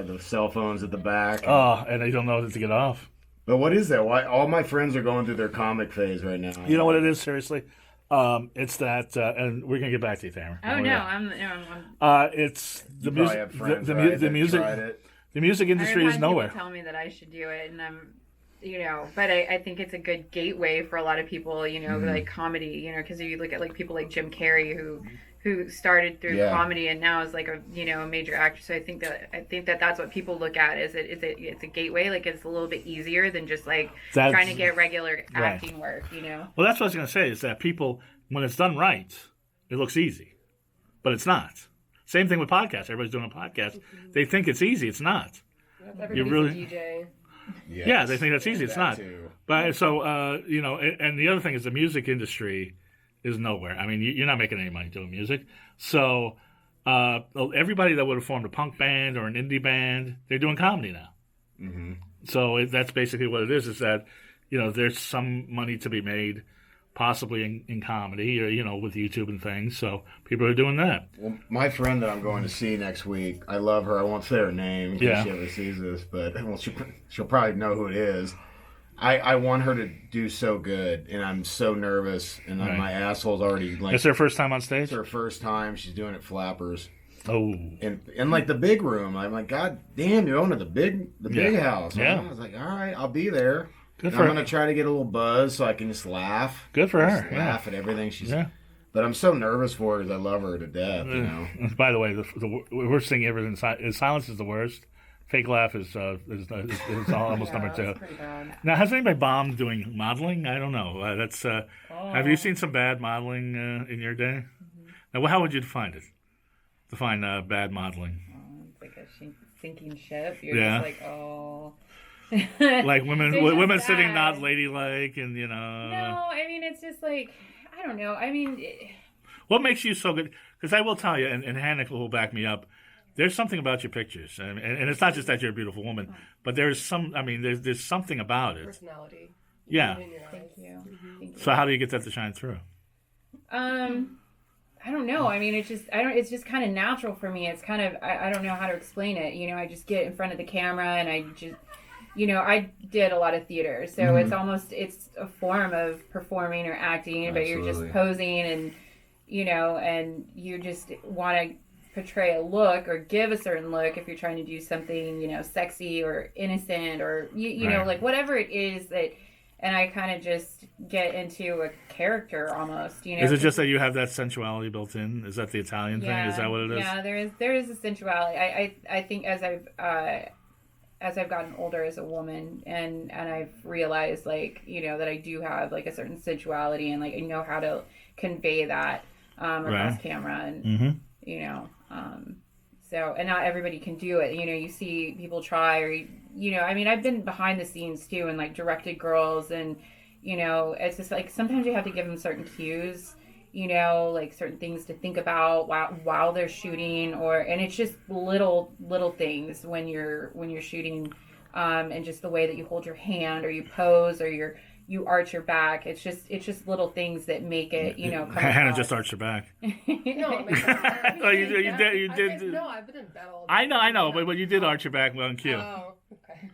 The cell phones at the back. Oh, and they don't know to get off. But what is that? Why all my friends are going through their comic phase right now? You know what it is, seriously? It's that, and we're gonna get back to you, Tamera. Oh no, I'm it's the You probably music. have friends, The right, that music. tried it. The music industry is nowhere. People tell me that I should do it, and but I think it's a good gateway for a lot of people, like comedy, because you look at like people like Jim Carrey who started through comedy and now is like a major actor. So I think that that's what people look at it's a gateway. Like it's a little bit easier than just like trying to get regular acting work. Well, that's what I was gonna say is that people, when it's done right, it looks easy, but it's not. Same thing with podcasts. Everybody's doing a podcast. They think it's easy. It's not. Everybody's a DJ. Yes, Yeah, they think that's easy. It's not. too. But so and the other thing is the music industry is nowhere. I mean, you're not making any money doing music. So everybody that would have formed a punk band or an indie band, they're doing comedy now. Mm-hmm. So that's basically what it is that, there's some money to be made possibly in comedy or, with YouTube and things. So people are doing that. Well, my friend that I'm going to see next week, I love her. I won't say her name in case she ever sees this, but she'll probably know who it is. I want her to do so good, and I'm so nervous, and my asshole's already like. It's her first time on stage? It's her first time. She's doing it Flappers. Oh. And like the big room, I'm like, God damn, you're owning the big house. Yeah. I was like, all right, I'll be there. Good and for I'm her. going to try to get a little buzz so I can just laugh. Good for her. Just laugh at everything she's. Yeah. But I'm so nervous for her because I love her to death. By the way, the worst thing ever is silence is the worst. Fake laugh is almost number two. That's pretty bad. Now, has anybody bombed doing modeling? I don't know. Have you seen some bad modeling in your day? Mm-hmm. Now, how would you define it? Define bad modeling? It's like a sinking ship. You're Yeah. just like, oh. Like women just sitting bad. not ladylike and No, I mean it's just like I don't know. I mean, What makes you so good? Because I will tell you, and Hannah will back me up. There's something about your pictures, and it's not just that you're a beautiful woman, but there's there's something about it. Personality. Yeah. thank you. Thank you. So how do you get that to shine through? I don't know. I mean, it's just kind of natural for me. It's kind of, I don't know how to explain it. I just get in front of the camera and I just, I did a lot of theater. So it's a form of performing or acting, but you're just posing and, and you just want to portray a look or give a certain look if you're trying to do something, sexy or innocent or, Right. like whatever it is that, and I kind of just get into a character almost, Is it just that you have that sensuality built in? Is that the Italian thing? Is that what it is? Yeah, there is a sensuality. I think as I've gotten older as a woman and I've realized like, that I do have like a certain sensuality and like I know how to convey that across camera and so and not everybody can do it. You see people try or I mean I've been behind the scenes too and like directed girls and it's just like sometimes you have to give them certain cues, like certain things to think about while they're shooting and it's just little things when you're shooting and just the way that you hold your hand or you pose or you arch your back. It's just little things that make it, come Hannah across. just arched her back. No, it makes sense. Oh, you did. No, I've been in bed all day. I know, but you did arch your back on cue. Oh, okay.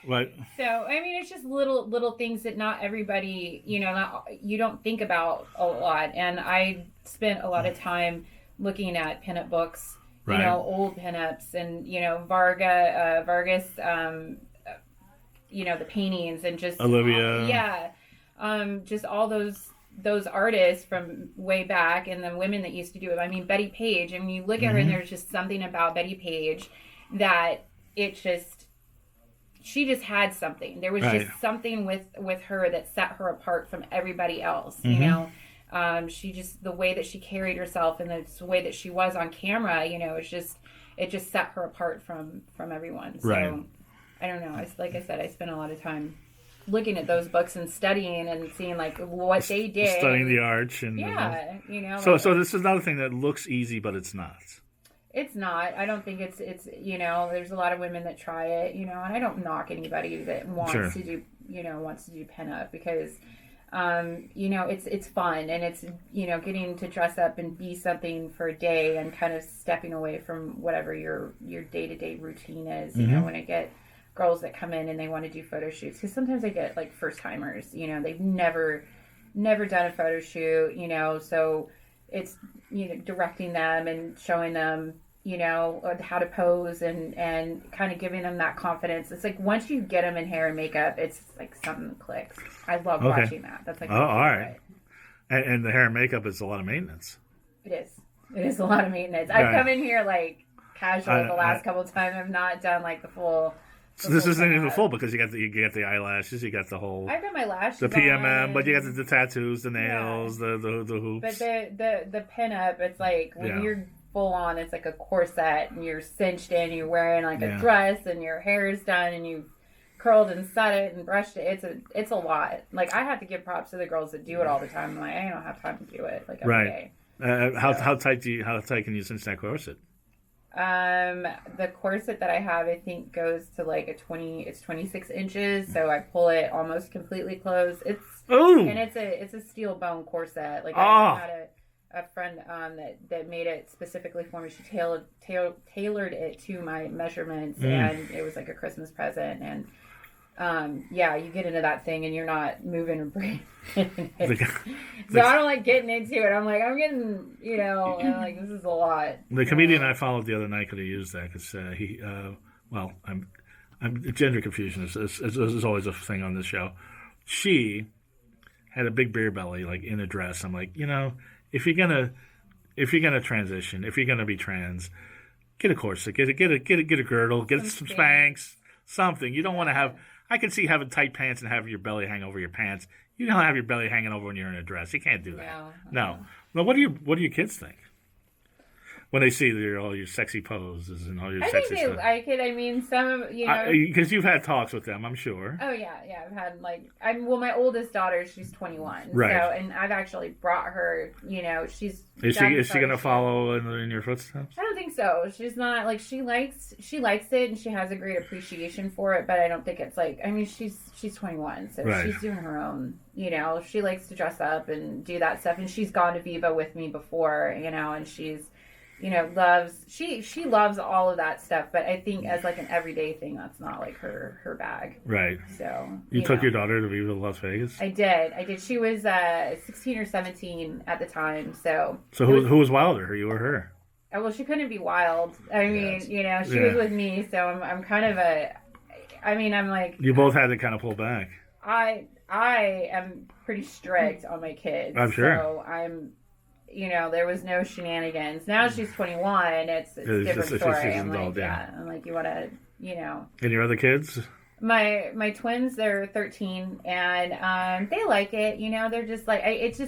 But So I mean, it's just little things that not everybody, you don't think about a lot. And I spent a lot of time looking at pinup books, Right. Old pinups, and Vargas, the paintings, and just Olivia. just all those artists from way back, and the women that used to do it. I mean, Betty Page. I mean, you look at her, and there's just something about Betty Page that she just had something. There was Right. just something with her that set her apart from everybody else. She just the way that she carried herself and the way that she was on camera. It just set her apart from everyone. So Right. I don't know. Like I said, I spent a lot of time looking at those books and studying and seeing like what they did. Studying the arch and Yeah, So this is another thing that looks easy, but it's not. It's not. I don't think it's there's a lot of women that try it, and I don't knock anybody that wants Sure. to do pinup because you know, it's fun, and it's, you know, getting to dress up and be something for a day and kind of stepping away from whatever your day-to-day routine is. You know, when I get girls that come in and they want to do photo shoots, because sometimes I get like first timers, you know, they've never done a photo shoot, you know, so it's, you know, directing them and showing them, you know, how to pose and kind of giving them that confidence. It's like once you get them in hair and makeup, it's like something clicks. I love watching that. That's like, all right. And the hair and makeup is a lot of maintenance. It is a lot of maintenance. I've come in here like casual the last couple of times. I've not done like the full. So this isn't even full because you get the eyelashes, you got the whole. I've got my lashes. The PMM, but you got the tattoos, the nails, the hoops. But the pinup, it's like when you're full on, it's like a corset and you're cinched in, you're wearing like a dress and your hair is done and you've curled and set it and brushed it. It's a lot. Like I have to give props to the girls that do it all the time. I'm like, I don't have time to do it like every day. How tight can you cinch that corset? The corset that I have, I think goes to like it's 26 inches, so I pull it almost completely closed. And it's a steel bone corset. Like I had a friend that made it specifically for me. She tailored it to my measurements, and it was like a Christmas present. And you get into that thing and you're not moving or breathing. So I don't like getting into it. I'm getting, you know, I'm like, this is a lot. The comedian I followed the other night could have used that because gender confusion is always a thing on this show. She had a big beer belly, like in a dress. I'm like, you know, if you're gonna transition, if you're gonna be trans, get a corset, get a girdle, get some Spanx, something. You don't want to have. I can see having tight pants and have your belly hang over your pants. You don't have your belly hanging over when you're in a dress. You can't do that. No. Well, what do your kids think when they see all your sexy poses and all your sexy stuff? I mean, some of, you know, because you've had talks with them, I'm sure. Oh yeah, I've had my oldest daughter, she's 21, right? So, and I've actually brought her. You know, is she gonna follow in your footsteps? I don't think so. She's not like she likes it and she has a great appreciation for it, but I don't think it's like. I mean, she's 21, so she's doing her own. You know, she likes to dress up and do that stuff, and she's gone to Viva with me before. You know, and she's. You know, she loves all of that stuff, but I think as like an everyday thing, that's not like her bag. Right. So you took your daughter to Viva Las Vegas? I did. She was 16 or 17 at the time. So who was wilder, you or her? Well, she couldn't be wild. I mean, you know, she was with me, so I'm kind of I'm like. You both had to kind of pull back. I am pretty strict on my kids. I'm sure. So you know, there was no shenanigans. Now she's 21. It's a different story. I'm like, you want to, you know. And your other kids? My twins, they're 13, and they like it. You know, they're just like,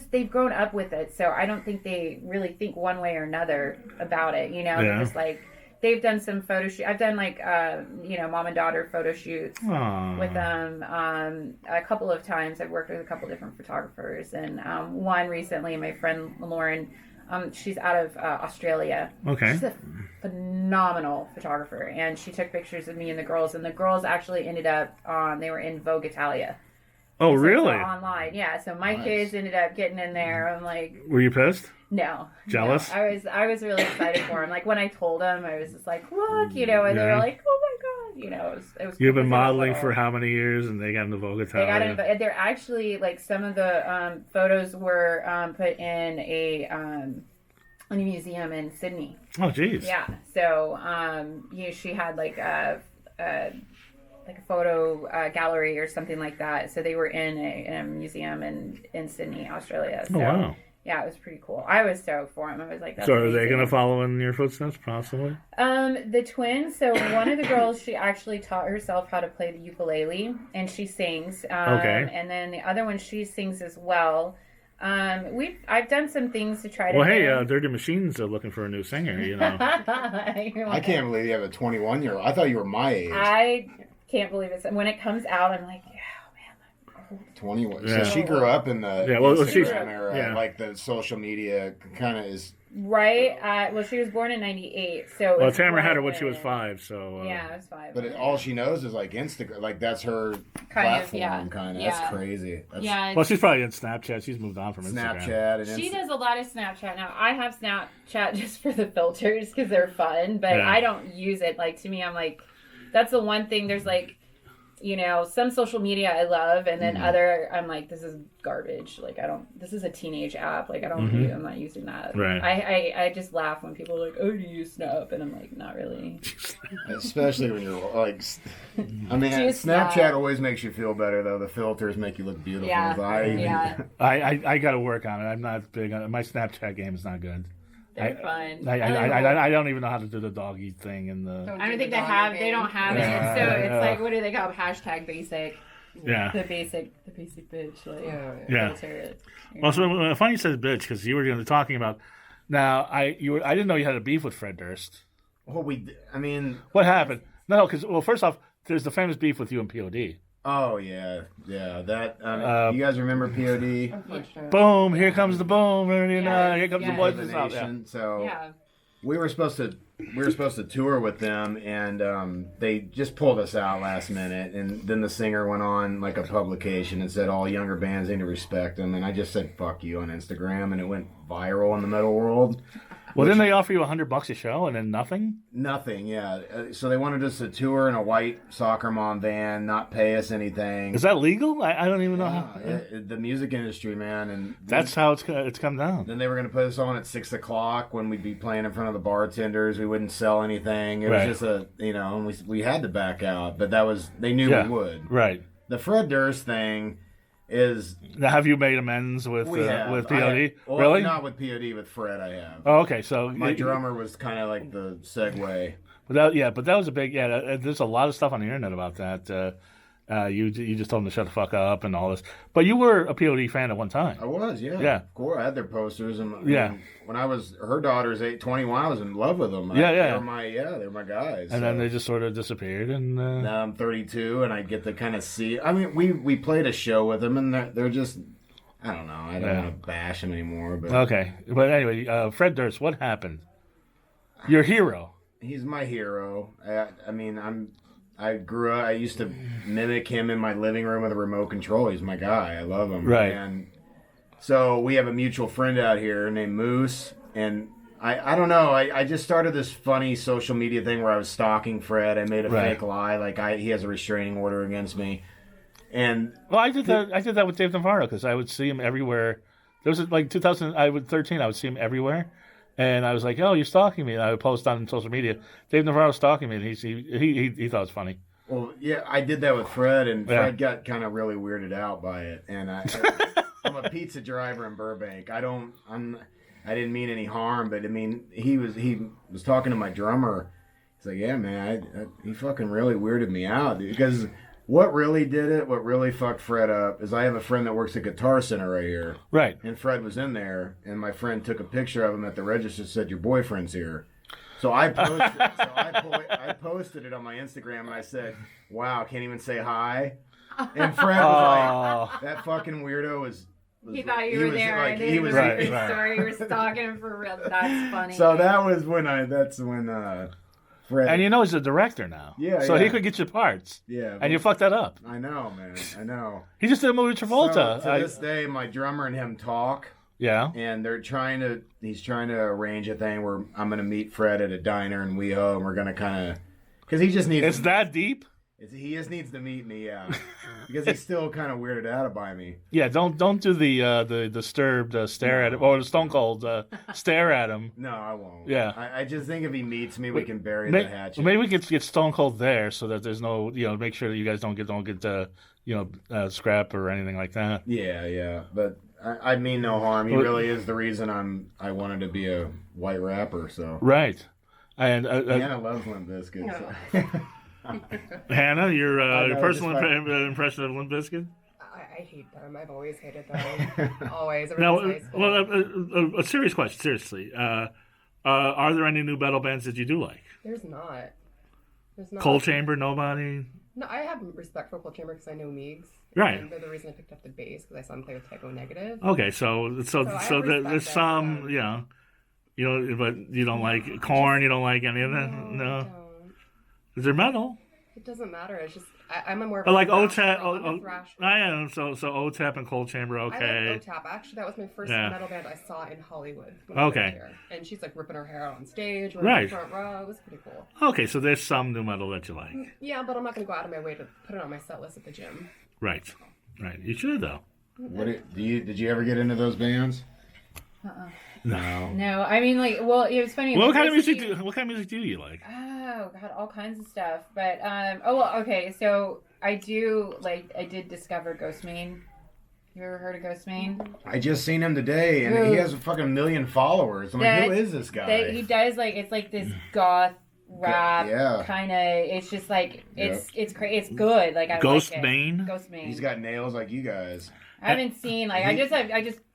they've grown up with it. So I don't think they really think one way or another about it. You know, they're just like, they've done some photo shoot. I've done like, you know, mom and daughter photo shoots with them a couple of times. I've worked with a couple different photographers, and one recently, my friend Lauren, she's out of Australia. Okay. She's a phenomenal photographer, and she took pictures of me and the girls actually ended up they were in Vogue Italia. Oh, really? Online, yeah. So my kids ended up getting in there. I'm like, were you pissed? No. Jealous? No. I was really excited for them. Like when I told them, I was just like, look, you know, and they were like, oh my god, you know, it was. You've been modeling for how many years, and they got into Vogue Italia? They're actually like some of the photos were put in a museum in Sydney. Oh, geez. Yeah. So you know, she had like a photo gallery or something like that. So they were in a museum in Sydney, Australia. So, oh, wow. Yeah, it was pretty cool. I was stoked for them. I was like, that's so are amazing. they going to follow in your footsteps, possibly? The twins, so one of the girls, she actually taught herself how to play the ukulele, and she sings. Okay. And then the other one, she sings as well. I've done some things to try to. Well, hey, Dirty Machines are looking for a new singer, you know. I can't believe you have a 21-year-old. I thought you were my age. I can't believe it. When it comes out, I'm like, 21. Yeah. So she grew up in the she's Instagram era, yeah. like the social media kind of is. Right. Well, she was born in '98, so. Well, Tamera had her when she was 5, so. Yeah, I was 5. But all she knows is like Instagram, like that's her platform, kind of. That's crazy. That's Well, she's probably in Snapchat. She's moved on from Instagram. Snapchat. And she does a lot of Snapchat now. I have Snapchat just for the filters because they're fun, but I don't use it. Like, to me, I'm like, that's the one thing. There's like, some social media I love, and then other, I'm like, this is garbage. Like, this is a teenage app. Like, I'm not using that. Right. I just laugh when people are like, oh, do you use Snap? And I'm like, not really. Especially when you're like, I mean, Snapchat always makes you feel better though. The filters make you look beautiful. Yeah. I got to work on it. I'm not big on it. My Snapchat game is not good. They're fun. I don't even know how to do the dog eat thing and the. I don't think they don't have it. So it's like, what do they call it? #basic. Yeah. The basic bitch. Like, yeah. Well, so funny you said bitch because you were talking about. Now I didn't know you had a beef with Fred Durst. Well, what happened? No, because first off, there's the famous beef with you and P.O.D. Oh yeah. That you guys remember P.O.D? Boom! Here comes the boom! Here comes the boys. So we were supposed to tour with them, and they just pulled us out last minute. And then the singer went on like a publication and said all younger bands need to respect them. And I just said fuck you on Instagram, and it went viral in the metal world. Well, didn't they offer you $100 a show and then nothing? Nothing, yeah. So they wanted us to tour in a white soccer mom van, not pay us anything. Is that legal? I don't even know how. The music industry, man, and that's how it's come down. Then they were going to put us on at 6 o'clock when we'd be playing in front of the bartenders. We wouldn't sell anything. It was just and we had to back out, but they knew we would. Right. The Fred Durst thing is. Now, have you made amends with P.O.D.? Well, really? Not with P.O.D. With Fred, I have. Oh, okay. So my drummer was kind of like the segue. But that was a big there's a lot of stuff on the internet about that. You just told them to shut the fuck up and all this. But you were a P.O.D. fan at one time. I was, yeah. Yeah. Of course, I had their posters. And when her daughter's 21, I was in love with them. They're my guys. And then they just sort of disappeared. And now I'm 32, and I get to kind of see. I mean, we played a show with them, and they're just. I don't know. I don't want to bash them anymore. But okay. But anyway, Fred Durst, what happened? Your hero. He's my hero. I grew up. I used to mimic him in my living room with a remote control. He's my guy. I love him. Right. And so we have a mutual friend out here named Moose, and I don't know. I just started this funny social media thing where I was stalking Fred. I made a fake lie, like he has a restraining order against me. And I did that with Dave Navarro because I would see him everywhere. There was like 2013. I would see him everywhere. And I was like, "Oh, you're stalking me." And I would post on social media. Dave Navarro's stalking me, and he thought it was funny. Well, yeah, I did that with Fred, and Fred got kind of really weirded out by it. And I'm a pizza driver in Burbank. I didn't mean any harm, but I mean he was talking to my drummer. He's like, "Yeah, man, he fucking really weirded me out, dude." Because what really fucked Fred up is I have a friend that works at Guitar Center right here. Right. And Fred was in there, and my friend took a picture of him at the register, said, "Your boyfriend's here." So I posted it on my Instagram, and I said, "Wow, can't even say hi." And Fred was like, "That fucking weirdo was." He thought you were there. Like, he was right. Story. You were stalking him for real. That's funny. So that's when Fred. And he's a director now. Yeah. So he could get you parts. Yeah. And you fucked that up. I know, man. I know. He just did a movie with Travolta. So, to this day, my drummer and him talk. Yeah. And he's trying to arrange a thing where I'm going to meet Fred at a diner in WeHo, and we're going to kind of, because he just needs. It's that deep. He just needs to meet me, yeah, because he's still kind of weirded out by me. Yeah, don't do the disturbed stare at him or the Stone Cold stare at him. No, I won't. Yeah, I just think if he meets me, we can bury the hatchet. Maybe we could get Stone Cold there so that there's no, make sure that you guys don't get scrap or anything like that. Yeah, but I mean no harm. He really is the reason I wanted to be a white rapper. So right, and Hannah loves Limp Bizkit. So. Hannah, your personal impression of Limp Bizkit? I hate them. I've always hated them. Always. Now, a serious question. Seriously, are there any new metal bands that you do like? There's not. Cold Chamber, nobody. No, I have respect for Cold Chamber because I know Meigs. Right. And they're the reason I picked up the bass because I saw them play with Typo Negative. Okay, so there's some, but you don't like Korn, you don't like any of that? No. I don't. Is there metal? It doesn't matter. It's just I'm a more. But like thrash OTAP, girl. I'm a thrash girl. I am. So OTAP and Cold Chamber, okay. I like OTAP. Actually, that was my first metal band I saw in Hollywood. Okay. I was here. And she's like ripping her hair out on stage. We're Right. in the front row. It was pretty cool. Okay, so there's some new metal that you like. Yeah, but I'm not going to go out of my way to put it on my set list at the gym. Right. You should though. Did you ever get into those bands? No. No, I mean, like, well, it was funny. What kind of music do you like? Oh God, all kinds of stuff. But okay. So I did discover Ghostmane. You ever heard of Ghostmane? I just seen him today, and he has a fucking million followers. I'm like, who is this guy? He does it's like this goth rap kind of. It's just like it's good. Like I Ghostmane. Like it. Ghostmane. He's got nails like you guys. I haven't seen I just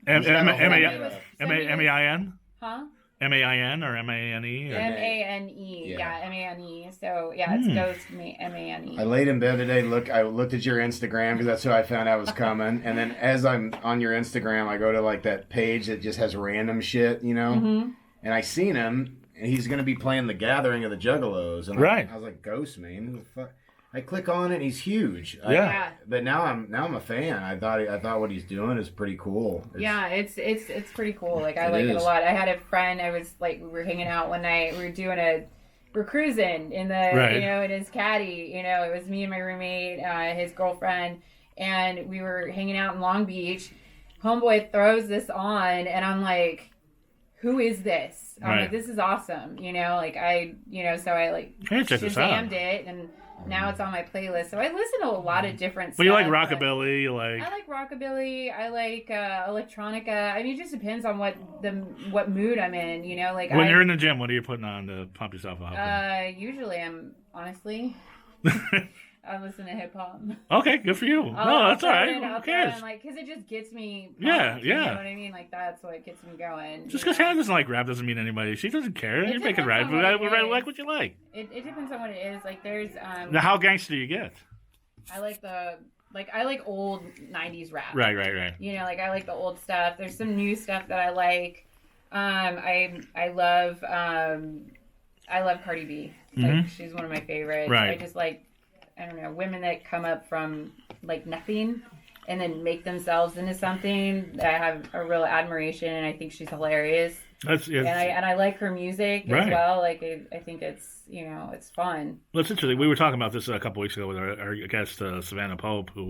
M-A-I-N? Huh? M-A-I-N or M-A-N-E? M-A-N-E. Yeah, M-A-N-E. So, yeah, it's Ghostmane, M-A-N-E. I laid in bed today. I looked at your Instagram because that's who I found out was coming. And then as I'm on your Instagram, I go to like that page that just has random shit, Mm-hmm. And I seen him, and he's going to be playing The Gathering of the Juggalos. And right. I was like, Ghostmane? Who the fuck? I click on it, and he's huge. Yeah. But now I'm a fan. I thought what he's doing is pretty cool. It's pretty cool. Like I like it a lot. I had a friend. We were hanging out one night. We're cruising in the in his caddy. It was me and my roommate, his girlfriend, and we were hanging out in Long Beach. Homeboy throws this on, and I'm like, who is this? I'm like, this is awesome. So I Shazammed it and. Now it's on my playlist, so I listen to a lot of different stuff. But you like rockabilly, I like rockabilly. I like electronica. I mean, it just depends on what mood I'm in. When you're in the gym, what are you putting on to pump yourself up? Usually honestly, I listen to hip hop. Okay, good for you. No, that's all right. Who cares? Because it just gets me. Yeah. You know what I mean? Like that's what gets me going. Just because Hannah doesn't like rap doesn't mean anybody. She doesn't care. You're making rap. Like what you like. It depends on what it is. Like there's. Now, how gangster do you get? I like old '90s rap. Right. I like the old stuff. There's some new stuff that I like. I love Cardi B. Like she's one of my favorites. Right. I just like. I don't know, women that come up from like nothing and then make themselves into something. I have a real admiration, and I think she's hilarious. And I like her music as well. Like I think it's it's fun. Well, it's interesting. We were talking about this a couple weeks ago with our guest Savannah Pope, who